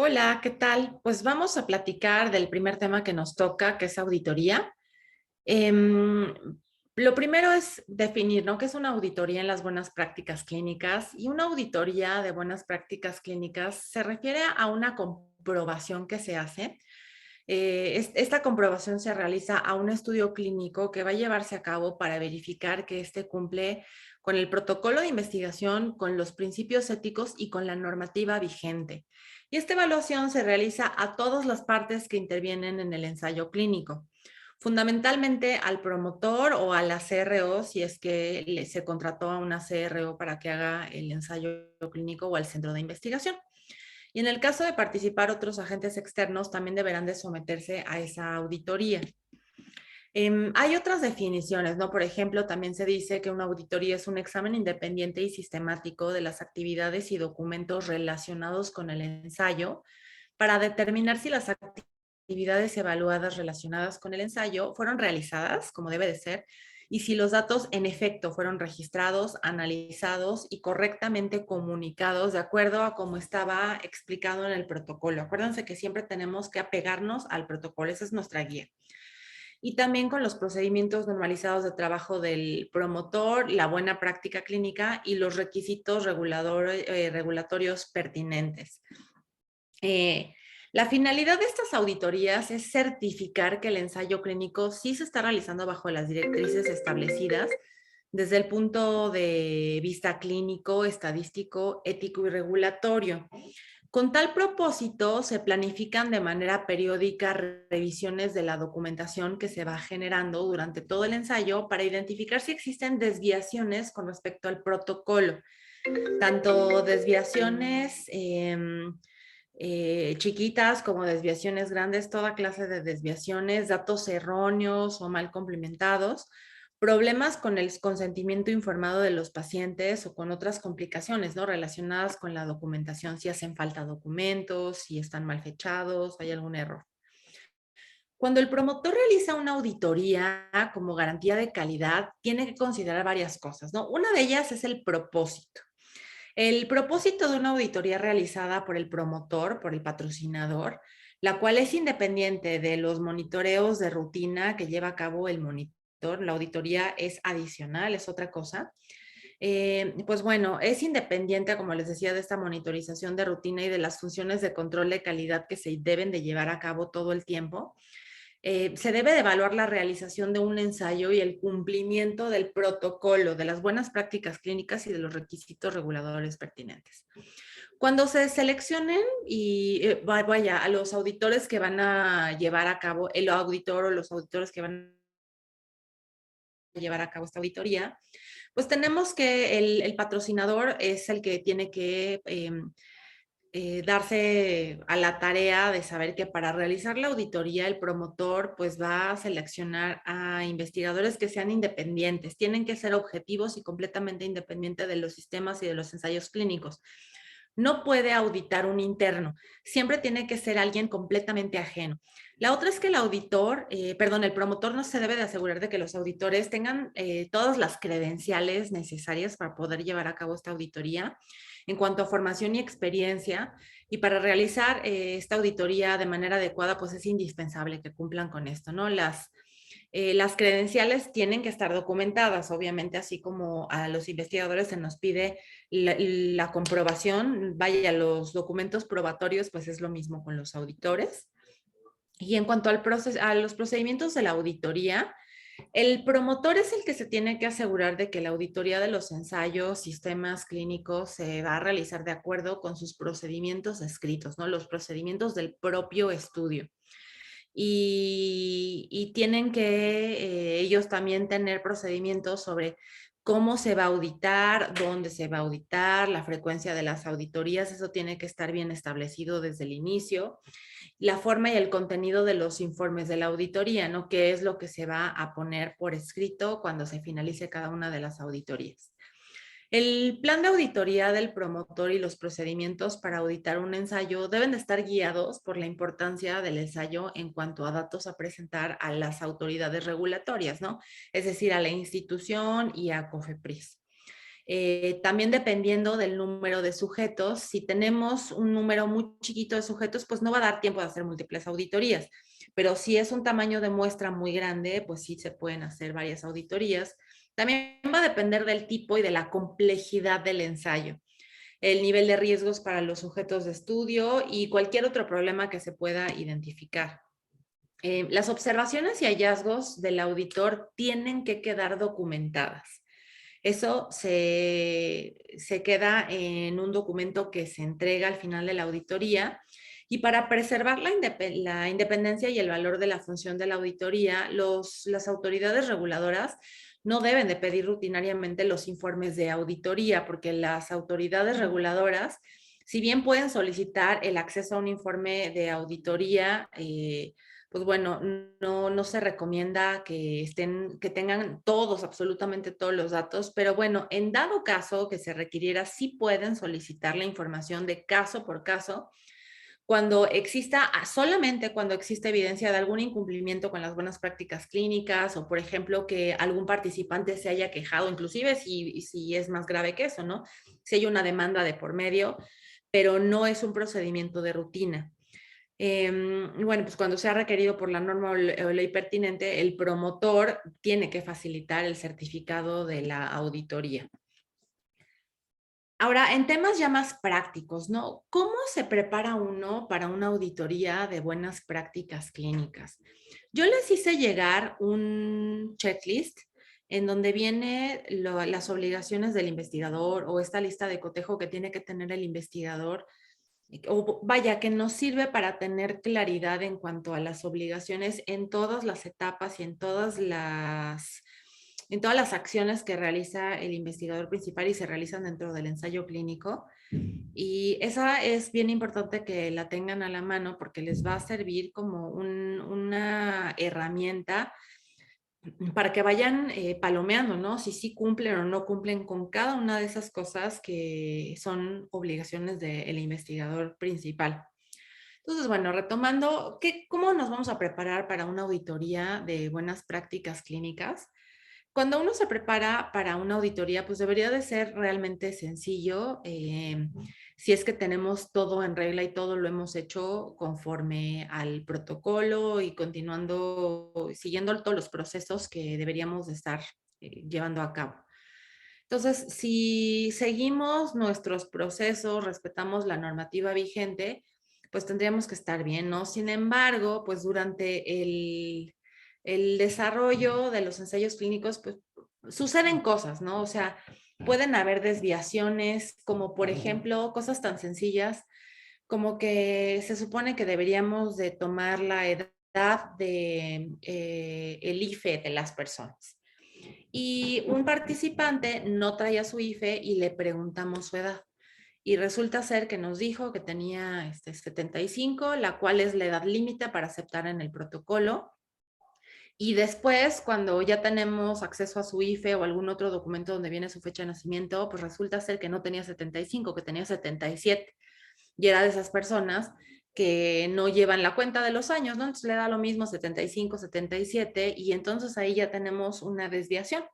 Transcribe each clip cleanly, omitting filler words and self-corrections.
Hola, ¿qué tal? Pues vamos a platicar del primer tema que nos toca, que es auditoría. Em, lo primero es definir, ¿no? ¿Qué es una auditoría en las buenas prácticas clínicas? Y una auditoría de buenas prácticas clínicas se refiere a una comprobación que se hace. Esta comprobación se realiza a un estudio clínico que va a llevarse a cabo para verificar que éste cumple con el protocolo de investigación, con los principios éticos y con la normativa vigente. Y esta evaluación se realiza a todas las partes que intervienen en el ensayo clínico, fundamentalmente al promotor o a la CRO, si es que se contrató a una CRO para que haga el ensayo clínico o al centro de investigación. Y en el caso de participar otros agentes externos, también deberán de someterse a esa auditoría. Hay otras definiciones, ¿no? Por ejemplo, también se dice que una auditoría es un examen independiente y sistemático de las actividades y documentos relacionados con el ensayo para determinar si las actividades evaluadas relacionadas con el ensayo fueron realizadas como debe de ser y si los datos en efecto fueron registrados, analizados y correctamente comunicados de acuerdo a como estaba explicado en el protocolo. Acuérdense que siempre tenemos que apegarnos al protocolo, esa es nuestra guía. Y también con los procedimientos normalizados de trabajo del promotor, la buena práctica clínica y los requisitos regulatorios pertinentes. Eh, la finalidad de estas auditorías es certificar que el ensayo clínico sí se está realizando bajo las directrices establecidas desde el punto de vista clínico, estadístico, ético y regulatorio. Con tal propósito, se planifican de manera periódica revisiones de la documentación que se va generando durante todo el ensayo para identificar si existen desviaciones con respecto al protocolo, tanto desviaciones chiquitas como desviaciones grandes, toda clase de desviaciones, datos erróneos o mal complementados, problemas con el consentimiento informado de los pacientes o con otras complicaciones, ¿no? Relacionadas con la documentación, si hacen falta documentos, si están mal fechados, hay algún error. Cuando el promotor realiza una auditoría como garantía de calidad, tiene que considerar varias cosas, ¿no? Una de ellas es el propósito. El propósito de una auditoría realizada por el promotor, por el patrocinador, la cual es independiente de los monitoreos de rutina que lleva a cabo el monitor, la auditoría es adicional, es otra cosa. Pues bueno, es independiente, como les decía, de esta monitorización de rutina y de las funciones de control de calidad que se deben de llevar a cabo todo el tiempo. Se debe de evaluar la realización de un ensayo y el cumplimiento del protocolo, de las buenas prácticas clínicas y de los requisitos reguladores pertinentes. Cuando se seleccionen y vaya a los auditores que van a llevar a cabo, el auditor o los auditores que van a llevar a cabo esta auditoría, pues tenemos que el patrocinador es el que tiene que darse a la tarea de saber que para realizar la auditoría el promotor pues va a seleccionar a investigadores que sean independientes, tienen que ser objetivos y completamente independientes de los sistemas y de los ensayos clínicos. No puede auditar un interno, siempre tiene que ser alguien completamente ajeno. La otra es que el auditor, perdón, el promotor no se debe de asegurar de que los auditores tengan todas las credenciales necesarias para poder llevar a cabo esta auditoría en cuanto a formación y experiencia. Y para realizar esta auditoría de manera adecuada, pues es indispensable que cumplan con esto, ¿no? Las credenciales tienen que estar documentadas, obviamente, así como a los investigadores se nos pide la comprobación, vaya, los documentos probatorios, pues es lo mismo con los auditores. Y en cuanto a los procedimientos de la auditoría, el promotor es el que se tiene que asegurar de que la auditoría de los ensayos, sistemas clínicos se va a realizar de acuerdo con sus procedimientos escritos, ¿no? Los procedimientos del propio estudio. Y tienen que ellos también tener procedimientos sobre cómo se va a auditar, dónde se va a auditar, la frecuencia de las auditorías, eso tiene que estar bien establecido desde el inicio, la forma y el contenido de los informes de la auditoría, ¿no? ¿Qué es lo que se va a poner por escrito cuando se finalice cada una de las auditorías? El plan de auditoría del promotor y los procedimientos para auditar un ensayo deben de estar guiados por la importancia del ensayo en cuanto a datos a presentar a las autoridades regulatorias, ¿no? Es decir, a la institución y a COFEPRIS. También dependiendo del número de sujetos, si tenemos un número muy chiquito de sujetos, pues no va a dar tiempo de hacer múltiples auditorías. Pero si es un tamaño de muestra muy grande, pues sí se pueden hacer varias auditorías. También va a depender del tipo y de la complejidad del ensayo, el nivel de riesgos para los sujetos de estudio y cualquier otro problema que se pueda identificar. Las observaciones y hallazgos del auditor tienen que quedar documentadas. Eso se queda en un documento que se entrega al final de la auditoría. Y para preservar la independencia y el valor de la función de la auditoría, las autoridades reguladoras no deben de pedir rutinariamente los informes de auditoría, porque las autoridades reguladoras, si bien pueden solicitar el acceso a un informe de auditoría, pues bueno, no se recomienda que tengan todos, absolutamente todos los datos, pero bueno, en dado caso que se requiriera, sí pueden solicitar la información de caso por caso solamente cuando existe evidencia de algún incumplimiento con las buenas prácticas clínicas o, por ejemplo, que algún participante se haya quejado, inclusive si es más grave que eso, ¿no? Si hay una demanda de por medio, pero no es un procedimiento de rutina. Bueno, pues cuando sea requerido por la norma o ley pertinente, el promotor tiene que facilitar el certificado de la auditoría. Ahora, en temas ya más prácticos, ¿no? ¿Cómo se prepara uno para una auditoría de buenas prácticas clínicas? Yo les hice llegar un checklist en donde viene las obligaciones del investigador o esta lista de cotejo que tiene que tener el investigador, o vaya, que nos sirve para tener claridad en cuanto a las obligaciones en todas las etapas y en todas las acciones que realiza el investigador principal y se realizan dentro del ensayo clínico. Y esa es bien importante que la tengan a la mano porque les va a servir como una herramienta para que vayan palomeando, ¿no? Si sí cumplen o no cumplen con cada una de esas cosas que son obligaciones del investigador principal. Entonces, bueno, retomando, ¿cómo nos vamos a preparar para una auditoría de buenas prácticas clínicas? Cuando uno se prepara para una auditoría, pues debería de ser realmente sencillo. Si es que tenemos todo en regla y todo lo hemos hecho conforme al protocolo y continuando, siguiendo todos los procesos que deberíamos de estar llevando a cabo. Entonces, si seguimos nuestros procesos, respetamos la normativa vigente, pues tendríamos que estar bien, ¿no? Sin embargo, pues durante el desarrollo de los ensayos clínicos, pues suceden cosas, ¿no? O sea, pueden haber desviaciones, como por ejemplo, cosas tan sencillas como que se supone que deberíamos de tomar la edad de el IFE de las personas. Y un participante no traía su IFE y le preguntamos su edad. Y resulta ser que nos dijo que tenía 75, la cual es la edad límite para aceptar en el protocolo. Y después, cuando ya tenemos acceso a su IFE o algún otro documento donde viene su fecha de nacimiento, pues resulta ser que no tenía 75, que tenía 77. Y era de esas personas que no llevan la cuenta de los años, ¿no? Entonces le da lo mismo 75, 77, y entonces ahí ya tenemos una desviación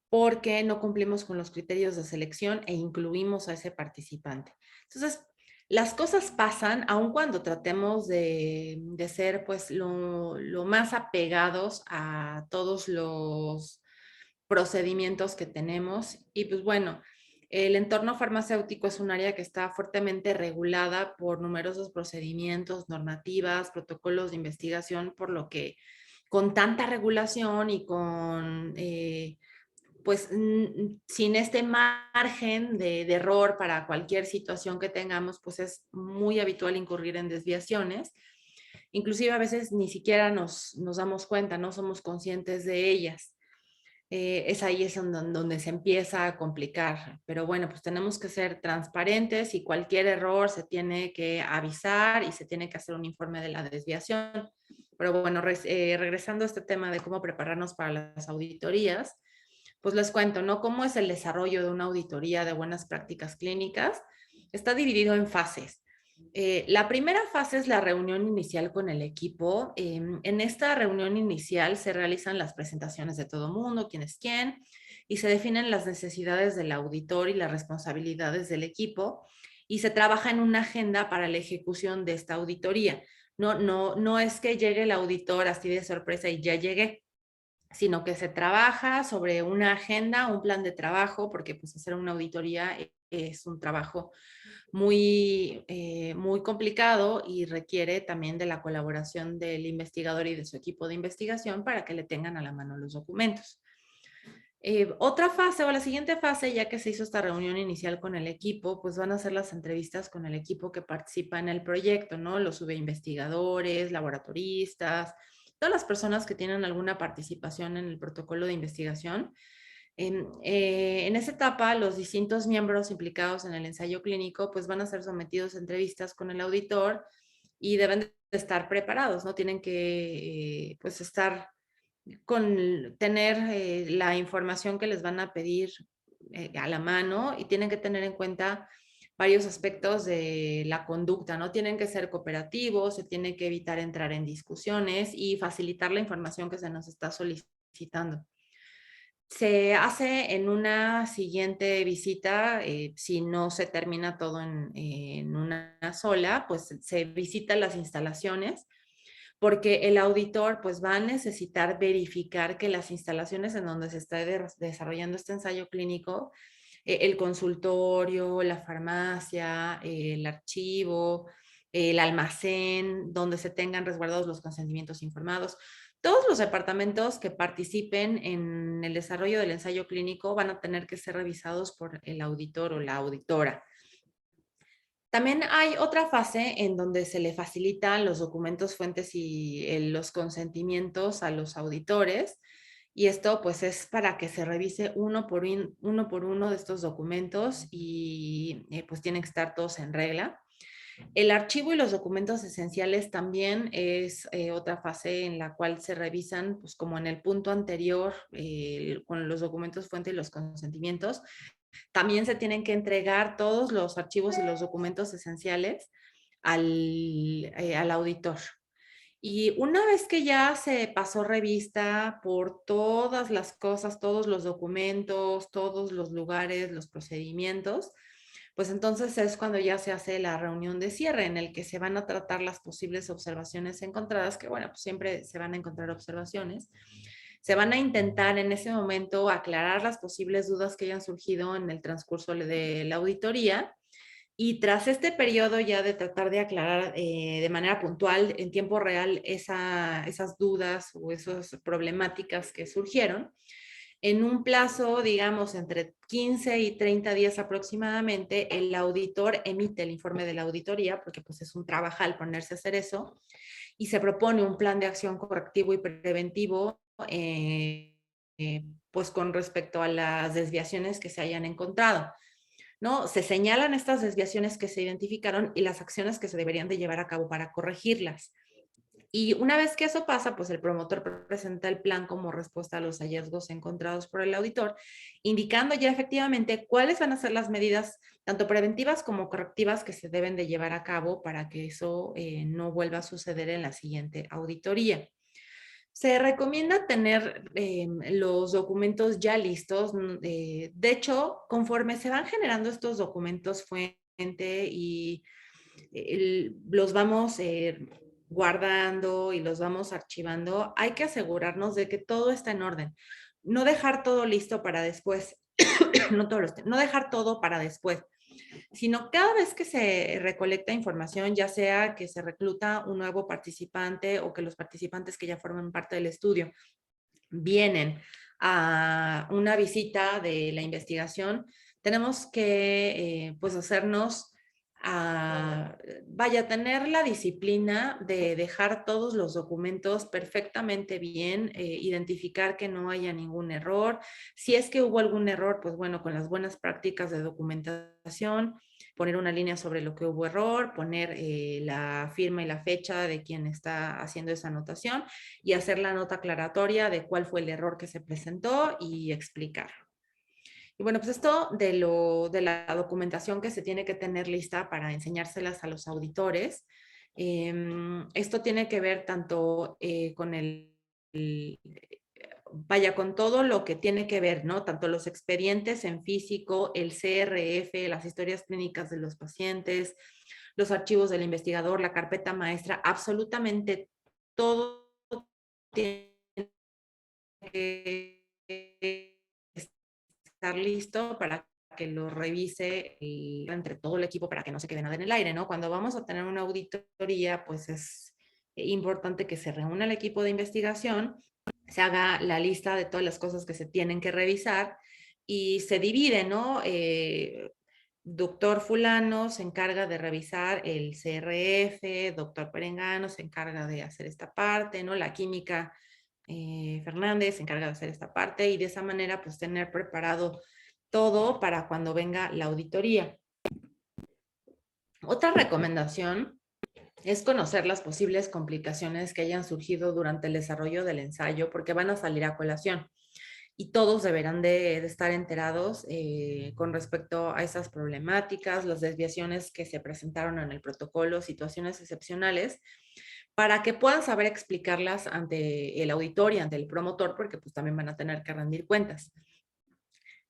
porque no cumplimos con los criterios de selección e incluimos a ese participante. Entonces, las cosas pasan aun cuando tratemos de ser pues lo más apegados a todos los procedimientos que tenemos. Y pues bueno, el entorno farmacéutico es un área que está fuertemente regulada por numerosos procedimientos, normativas, protocolos de investigación, por lo que con tanta regulación y con pues sin este margen de error para cualquier situación que tengamos, pues es muy habitual incurrir en desviaciones. Inclusive a veces ni siquiera nos damos cuenta, no somos conscientes de ellas. Es ahí donde se empieza a complicar. Pero bueno, pues tenemos que ser transparentes y cualquier error se tiene que avisar y se tiene que hacer un informe de la desviación. Pero bueno, regresando a este tema de cómo prepararnos para las auditorías, pues les cuento, ¿no? ¿Cómo es el desarrollo de una auditoría de buenas prácticas clínicas? Está dividido en fases. La primera fase es la reunión inicial con el equipo. En esta reunión inicial se realizan las presentaciones de todo mundo, quién es quién, y se definen las necesidades del auditor y las responsabilidades del equipo y se trabaja en una agenda para la ejecución de esta auditoría. No es que llegue el auditor así de sorpresa y ya llegué, sino que se trabaja sobre una agenda, un plan de trabajo, porque pues hacer una auditoría es un trabajo muy complicado y requiere también de la colaboración del investigador y de su equipo de investigación para que le tengan a la mano los documentos. Otra fase o la siguiente fase, ya que se hizo esta reunión inicial con el equipo, pues van a ser las entrevistas con el equipo que participa en el proyecto, ¿no? Los subinvestigadores, laboratoristas, todas las personas que tienen alguna participación en el protocolo de investigación. En esa etapa, los distintos miembros implicados en el ensayo clínico, pues van a ser sometidos a entrevistas con el auditor y deben de estar preparados, ¿no? Tienen que, pues, estar tener la información que les van a pedir a la mano y tienen que tener en cuenta varios aspectos de la conducta, ¿no? Tienen que ser cooperativos, se tiene que evitar entrar en discusiones y facilitar la información que se nos está solicitando. Se hace en una siguiente visita, si no se termina todo en una sola, pues se visita las instalaciones porque el auditor pues va a necesitar verificar que las instalaciones en donde se está desarrollando este ensayo clínico, el consultorio, la farmacia, el archivo, el almacén, donde se tengan resguardados los consentimientos informados. Todos los departamentos que participen en el desarrollo del ensayo clínico van a tener que ser revisados por el auditor o la auditora. También hay otra fase en donde se le facilitan los documentos fuentes y los consentimientos a los auditores. Y esto pues es para que se revise uno por uno de estos documentos y pues tienen que estar todos en regla. El archivo y los documentos esenciales también es otra fase en la cual se revisan, pues como en el punto anterior, con los documentos fuentes y los consentimientos, también se tienen que entregar todos los archivos y los documentos esenciales al auditor. Y una vez que ya se pasó revista por todas las cosas, todos los documentos, todos los lugares, los procedimientos, pues entonces es cuando ya se hace la reunión de cierre en el que se van a tratar las posibles observaciones encontradas, que bueno, pues siempre se van a encontrar observaciones. Se van a intentar en ese momento aclarar las posibles dudas que hayan surgido en el transcurso de la auditoría. Y tras este periodo ya de tratar de aclarar de manera puntual, en tiempo real, esas dudas o esas problemáticas que surgieron, en un plazo, digamos, entre 15 y 30 días aproximadamente, el auditor emite el informe de la auditoría, porque pues es un trabajal ponerse a hacer eso, y se propone un plan de acción correctivo y preventivo, pues con respecto a las desviaciones que se hayan encontrado. ¿No? Se señalan estas desviaciones que se identificaron y las acciones que se deberían de llevar a cabo para corregirlas. Y una vez que eso pasa, pues el promotor presenta el plan como respuesta a los hallazgos encontrados por el auditor, indicando ya efectivamente cuáles van a ser las medidas, tanto preventivas como correctivas, que se deben de llevar a cabo para que eso no vuelva a suceder en la siguiente auditoría. Se recomienda tener los documentos ya listos. De hecho, conforme se van generando estos documentos fuente y los vamos guardando y los vamos archivando, hay que asegurarnos de que todo está en orden. No dejar todo listo para después. No dejar todo para después, sino cada vez que se recolecta información, ya sea que se recluta un nuevo participante o que los participantes que ya forman parte del estudio vienen a una visita de la investigación, tenemos que pues hacernos, vaya, tener la disciplina de dejar todos los documentos perfectamente bien, identificar que no haya ningún error. Si es que hubo algún error, pues bueno, con las buenas prácticas de documentación, poner una línea sobre lo que hubo error, poner la firma y la fecha de quien está haciendo esa anotación y hacer la nota aclaratoria de cuál fue el error que se presentó y explicarlo. Y bueno, pues esto de la documentación que se tiene que tener lista para enseñárselas a los auditores, esto tiene que ver tanto con el vaya, con todo lo que tiene que ver, ¿no? Tanto los expedientes en físico, el CRF, las historias clínicas de los pacientes, los archivos del investigador, la carpeta maestra, absolutamente todo tiene que estar listo para que lo revise entre todo el equipo para que no se quede nada en el aire, ¿no? Cuando vamos a tener una auditoría, pues es importante que se reúna el equipo de investigación, se haga la lista de todas las cosas que se tienen que revisar y se divide, ¿no? Doctor fulano se encarga de revisar el CRF, doctor Perengano se encarga de hacer esta parte, ¿no? La química Fernández se encarga de hacer esta parte y de esa manera pues tener preparado todo para cuando venga la auditoría. Otra recomendación es conocer las posibles complicaciones que hayan surgido durante el desarrollo del ensayo porque van a salir a colación y todos deberán de estar enterados con respecto a esas problemáticas, las desviaciones que se presentaron en el protocolo, situaciones excepcionales, para que puedan saber explicarlas ante el auditor y ante el promotor, porque pues también van a tener que rendir cuentas.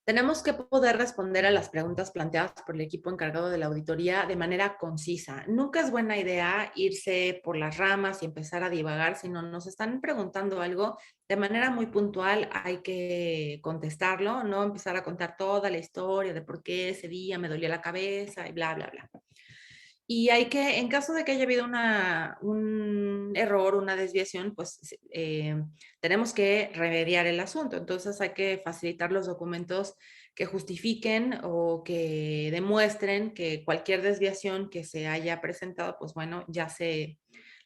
Tenemos que poder responder a las preguntas planteadas por el equipo encargado de la auditoría de manera concisa. Nunca es buena idea irse por las ramas y empezar a divagar, sino nos están preguntando algo de manera muy puntual, hay que contestarlo, no empezar a contar toda la historia de por qué ese día me dolía la cabeza y bla, bla, bla. Y hay que, en caso de que haya habido un error, una desviación, pues tenemos que remediar el asunto. Entonces hay que facilitar los documentos que justifiquen o que demuestren que cualquier desviación que se haya presentado, pues bueno, ya se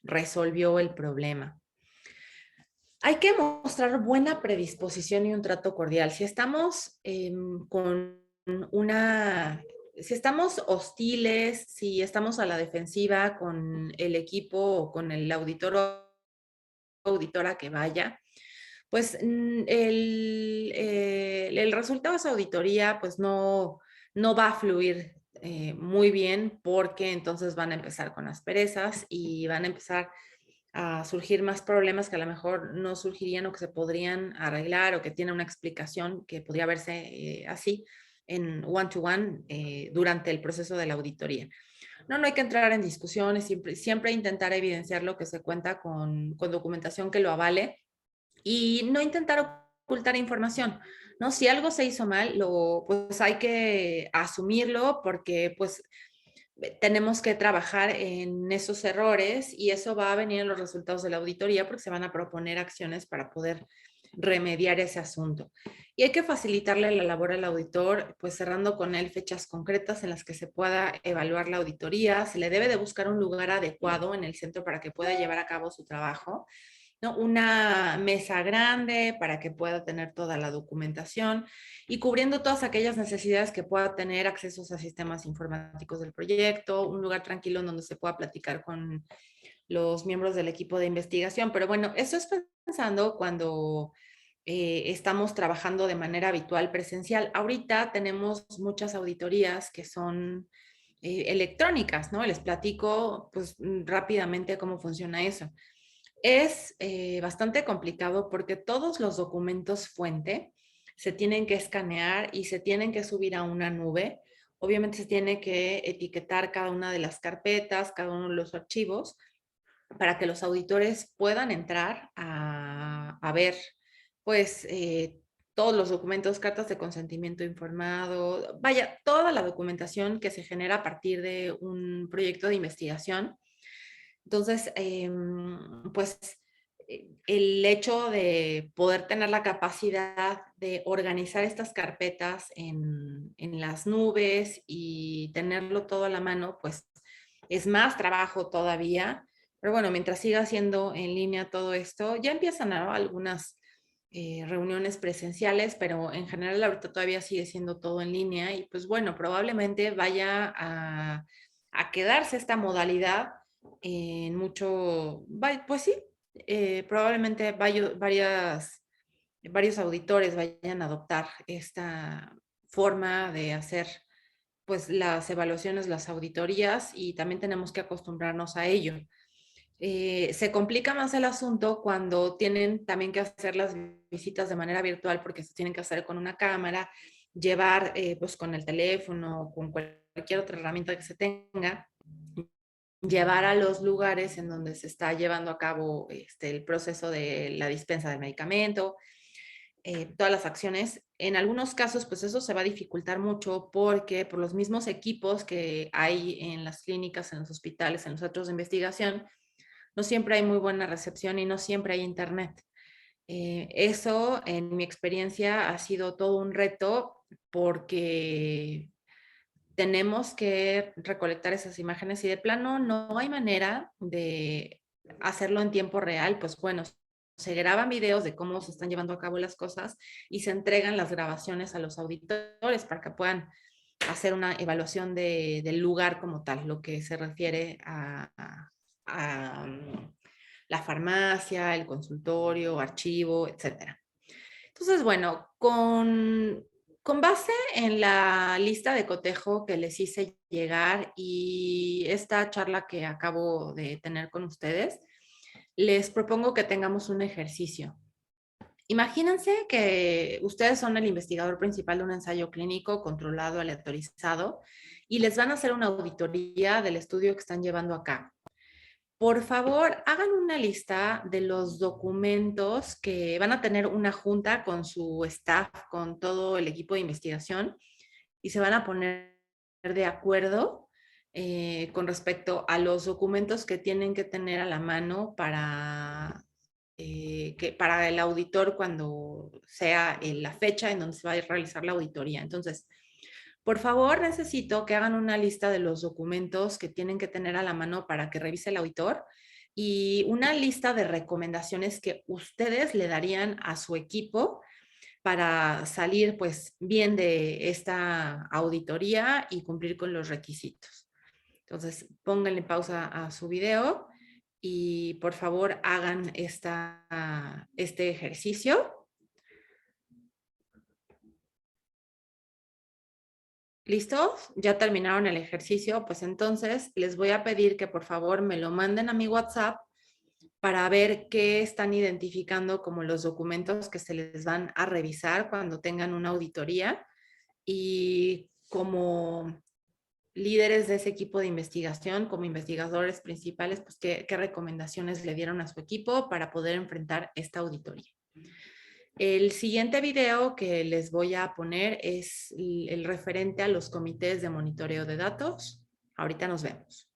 resolvió el problema. Hay que mostrar buena predisposición y un trato cordial. Si estamos con una si estamos hostiles, si estamos a la defensiva con el equipo o con el auditor o auditora que vaya, pues el resultado de esa auditoría pues no va a fluir muy bien porque entonces van a empezar con asperezas y van a empezar a surgir más problemas que a lo mejor no surgirían o que se podrían arreglar o que tienen una explicación que podría verse así en one-to-one durante el proceso de la auditoría. No hay que entrar en discusiones, siempre intentar evidenciar lo que se cuenta con documentación que lo avale y no intentar ocultar información, ¿no? Si algo se hizo mal, pues hay que asumirlo porque pues tenemos que trabajar en esos errores y eso va a venir en los resultados de la auditoría porque se van a proponer acciones para poder remediar ese asunto. Y hay que facilitarle la labor al auditor, pues cerrando con él fechas concretas en las que se pueda evaluar la auditoría. Se le debe de buscar un lugar adecuado en el centro para que pueda llevar a cabo su trabajo, ¿no? Una mesa grande para que pueda tener toda la documentación y cubriendo todas aquellas necesidades que pueda tener accesos a sistemas informáticos del proyecto, un lugar tranquilo en donde se pueda platicar con los miembros del equipo de investigación. Pero bueno, eso es pensando cuando estamos trabajando de manera habitual presencial. Ahorita tenemos muchas auditorías que son electrónicas, ¿no? Les platico pues rápidamente cómo funciona eso. Es bastante complicado porque todos los documentos fuente se tienen que escanear y se tienen que subir a una nube. Obviamente se tiene que etiquetar cada una de las carpetas, cada uno de los archivos, para que los auditores puedan entrar a ver, pues, todos los documentos, cartas de consentimiento informado, vaya, toda la documentación que se genera a partir de un proyecto de investigación. Entonces, pues el hecho de poder tener la capacidad de organizar estas carpetas en las nubes y tenerlo todo a la mano, pues es más trabajo todavía. Pero bueno, mientras siga haciendo en línea todo esto, ya empiezan algunas reuniones presenciales, pero en general ahorita todavía sigue siendo todo en línea y pues bueno, probablemente vaya a quedarse esta modalidad en mucho, pues sí, probablemente varios auditores vayan a adoptar esta forma de hacer pues las evaluaciones, las auditorías y también tenemos que acostumbrarnos a ello. Se complica más el asunto cuando tienen también que hacer las visitas de manera virtual porque se tienen que hacer con una cámara, llevar pues con el teléfono, con cualquier otra herramienta que se tenga, llevar a los lugares en donde se está llevando a cabo el proceso de la dispensa del medicamento, todas las acciones. En algunos casos, pues eso se va a dificultar mucho porque por los mismos equipos que hay en las clínicas, en los hospitales, en los centros de investigación, no siempre hay muy buena recepción y no siempre hay internet. Eso, en mi experiencia, ha sido todo un reto porque tenemos que recolectar esas imágenes y de plano no hay manera de hacerlo en tiempo real. Pues bueno, se graban videos de cómo se están llevando a cabo las cosas y se entregan las grabaciones a los auditores para que puedan hacer una evaluación del lugar como tal, lo que se refiere a la farmacia, el consultorio, archivo, etcétera. Entonces, bueno, con base en la lista de cotejo que les hice llegar y esta charla que acabo de tener con ustedes, les propongo que tengamos un ejercicio. Imagínense que ustedes son el investigador principal de un ensayo clínico controlado, aleatorizado, y les van a hacer una auditoría del estudio que están llevando a cabo. Por favor, hagan una lista de los documentos que van a tener una junta con su staff, con todo el equipo de investigación, y se van a poner de acuerdo con respecto a los documentos que tienen que tener a la mano para el auditor cuando sea la fecha en donde se va a realizar la auditoría. Entonces, por favor, necesito que hagan una lista de los documentos que tienen que tener a la mano para que revise el auditor y una lista de recomendaciones que ustedes le darían a su equipo para salir pues bien de esta auditoría y cumplir con los requisitos. Entonces, pónganle pausa a su video y por favor hagan este ejercicio. ¿Listos? ¿Ya terminaron el ejercicio? Pues entonces les voy a pedir que por favor me lo manden a mi WhatsApp para ver qué están identificando como los documentos que se les van a revisar cuando tengan una auditoría y como líderes de ese equipo de investigación, como investigadores principales, pues qué recomendaciones le dieron a su equipo para poder enfrentar esta auditoría. El siguiente video que les voy a poner es el referente a los comités de monitoreo de datos. Ahorita nos vemos.